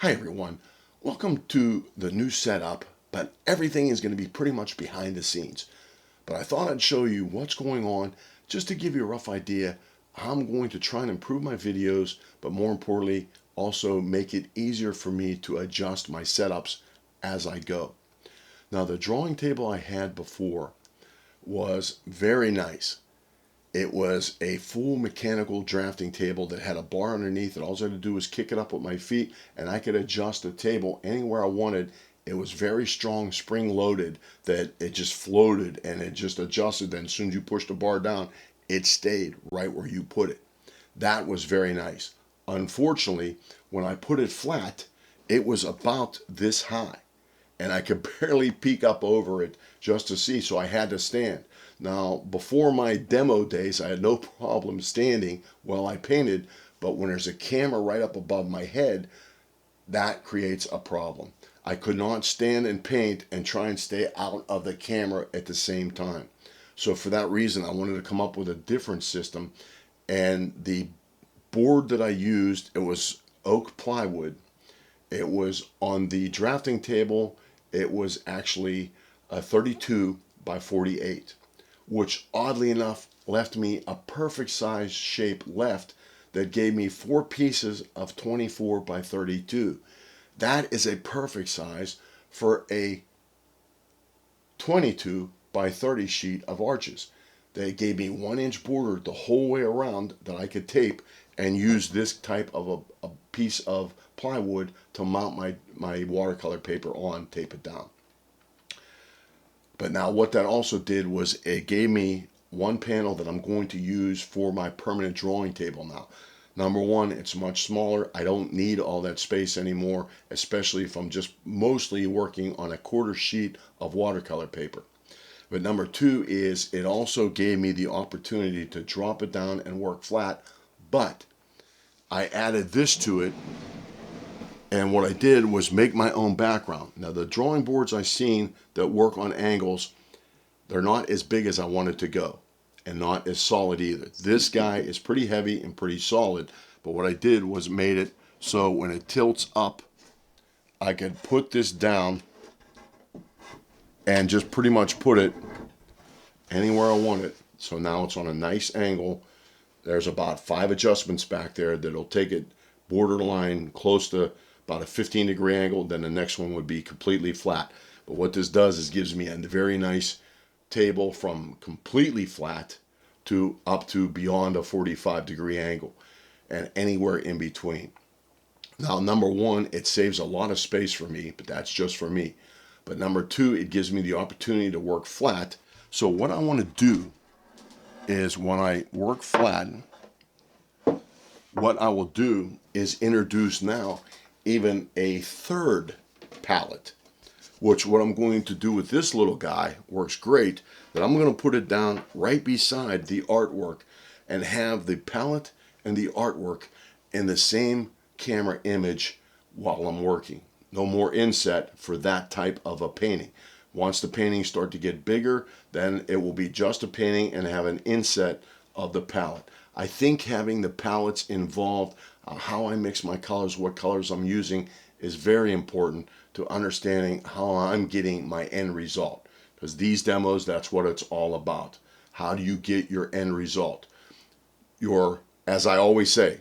Hi everyone, welcome to the new setup, but everything is going to be pretty much behind the scenes. But I thought I'd show you what's going on just to give you a rough idea how I'm going to try and improve my videos, but more importantly, also make it easier for me to adjust my setups as I go. Now the drawing table I had before was very nice. It was a full mechanical drafting table that had a bar underneath, and all I had to do was kick it up with my feet, and I could adjust the table anywhere I wanted. It was very strong, spring loaded, that it just floated and it just adjusted. Then as soon as you pushed the bar down, it stayed right where you put it. That was very nice. Unfortunately, when I put it flat, it was about this high and I could barely peek up over it just to see, so I had to stand. Now, before my demo days, I had no problem standing while I painted, but when there's a camera right up above my head, that creates a problem. I could not stand and paint and try and stay out of the camera at the same time. So for that reason, I wanted to come up with a different system, and the board that I used, it was oak plywood. It was on the drafting table. It was actually a 32 by 48, which oddly enough left me a perfect size shape left that gave me 4 pieces of 24 by 32. That is a perfect size for a 22 by 30 sheet of arches. They gave me 1 inch border the whole way around that I could tape and use this type of a piece of plywood to mount my watercolor paper on, tape it down. But now what that also did was it gave me one panel that I'm going to use for my permanent drawing table now. Number one, it's much smaller. I don't need all that space anymore, especially if I'm just mostly working on a quarter sheet of watercolor paper. But number two is it also gave me the opportunity to drop it down and work flat, but I added this to it, and what I did was make my own background. Now the drawing boards I've seen that work on angles, they're not as big as I wanted to go and not as solid either. This guy is pretty heavy and pretty solid, but what I did was made it so when it tilts up, I could put this down and just pretty much put it anywhere I want it. So now it's on a nice angle. There's about 5 adjustments back there that'll take it borderline close to about a 15-degree angle. Then the next one would be completely flat. But what this does is gives me a very nice table from completely flat to up to beyond a 45-degree angle and anywhere in between. Now, number one, it saves a lot of space for me, but that's just for me. But number two, it gives me the opportunity to work flat. So what I want to do is when I work flat, what I will do is introduce now even a third palette, which what I'm going to do with this little guy works great, that I'm going to put it down right beside the artwork and have the palette and the artwork in the same camera image while I'm working. No more inset for that type of a painting. Once the paintings start to get bigger, then it will be just a painting and have an inset of the palette. I think having the palettes involved, how I mix my colors, what colors I'm using, is very important to understanding how I'm getting my end result. Because these demos, that's what it's all about. How do you get your end result? As I always say,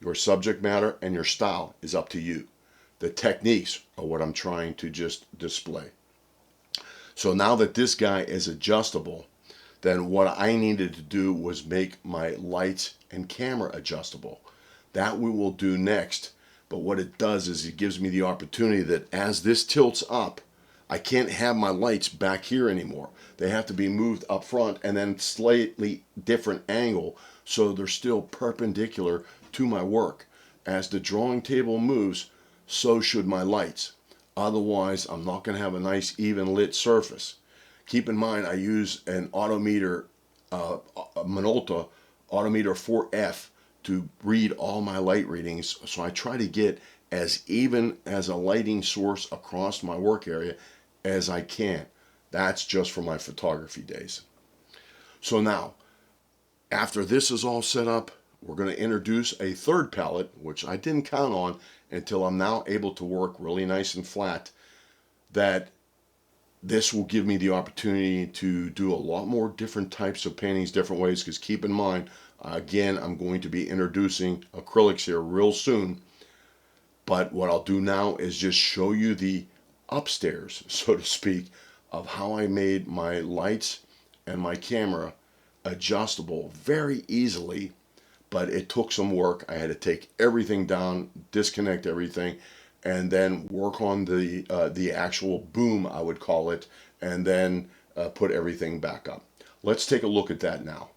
your subject matter and your style is up to you. The techniques are what I'm trying to just display. So now that this guy is adjustable, then what I needed to do was make my lights and camera adjustable. That we will do next. But what it does is it gives me the opportunity that as this tilts up, I can't have my lights back here anymore. They have to be moved up front and then slightly different angle so they're still perpendicular to my work. As the drawing table moves, so should my lights. Otherwise, I'm not going to have a nice even lit surface. Keep in mind, I use an Autometer, a Minolta Autometer 4F to read all my light readings. So I try to get as even as a lighting source across my work area as I can. That's just for my photography days. So now, after this is all set up, we're going to introduce a third palette, which I didn't count on, until I'm now able to work really nice and flat, that this will give me the opportunity to do a lot more different types of paintings, different ways, because keep in mind, again, I'm going to be introducing acrylics here real soon. But what I'll do now is just show you the upstairs, so to speak, of how I made my lights and my camera adjustable very easily. But it took some work. I had to take everything down, disconnect everything, and then work on the actual boom, I would call it, and then put everything back up. Let's take a look at that now.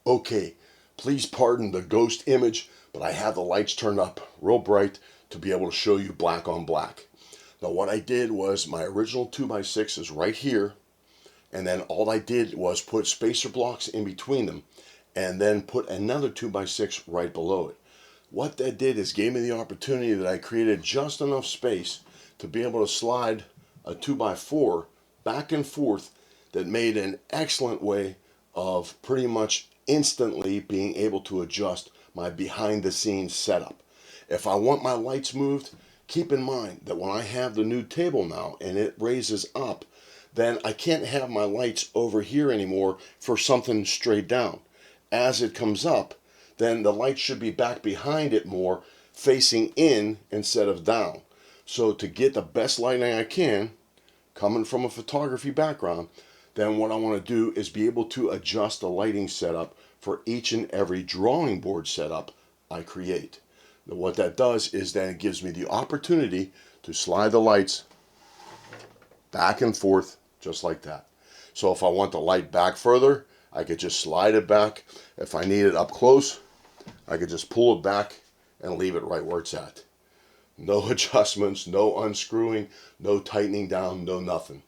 Okay, please pardon the ghost image, but I have the lights turned up real bright to be able to show you black on black. Now what I did was my original 2x6 is right here, and then all I did was put spacer blocks in between them and then put another 2x6 right below it. What that did is gave me the opportunity that I created just enough space to be able to slide a 2x4 back and forth that made an excellent way of pretty much instantly being able to adjust my behind the scenes setup. If I want my lights moved, keep in mind that when I have the new table now and it raises up, then I can't have my lights over here anymore for something straight down. As it comes up, then the light should be back behind it more, facing in instead of down. So to get the best lighting I can, coming from a photography background, then what I want to do is be able to adjust the lighting setup for each and every drawing board setup I create. Now what that does is then it gives me the opportunity to slide the lights back and forth just like that. So if I want the light back further, I could just slide it back. If I need it up close, I could just pull it back and leave it right where it's at. No adjustments, no unscrewing, no tightening down, no nothing.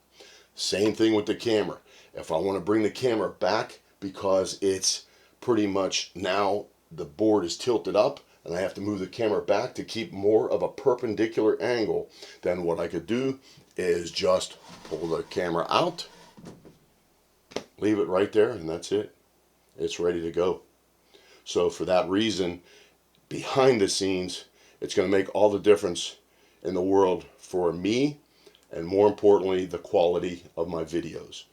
Same thing with the camera. If I want to bring the camera back because it's pretty much now the board is tilted up and I have to move the camera back to keep more of a perpendicular angle, then what I could do is just pull the camera out, leave it right there, and that's it. It's ready to go. So for that reason, behind the scenes, it's going to make all the difference in the world for me, and more importantly, the quality of my videos.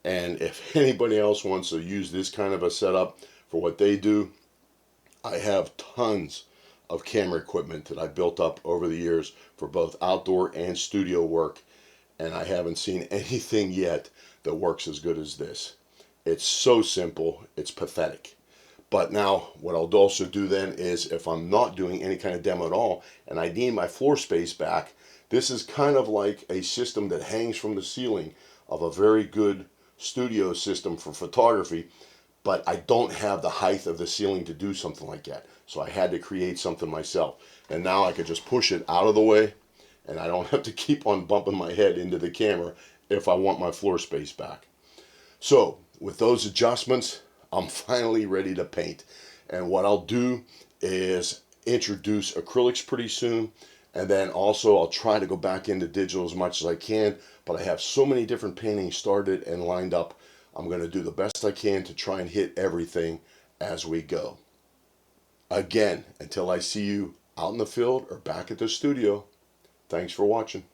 And if anybody else wants to use this kind of a setup for what they do, I have tons of camera equipment that I built up over the years for both outdoor and studio work, and I haven't seen anything yet that works as good as this. It's so simple, it's pathetic. But now what I'll also do then is if I'm not doing any kind of demo at all and I need my floor space back, this is kind of like a system that hangs from the ceiling of a very good studio system for photography, but I don't have the height of the ceiling to do something like that. So I had to create something myself. And now I could just push it out of the way and I don't have to keep on bumping my head into the camera if I want my floor space back. So with those adjustments, I'm finally ready to paint. And what I'll do is introduce acrylics pretty soon. And then also I'll try to go back into digital as much as I can. But I have so many different paintings started and lined up. I'm going to do the best I can to try and hit everything as we go. Again, until I see you out in the field or back at the studio, thanks for watching.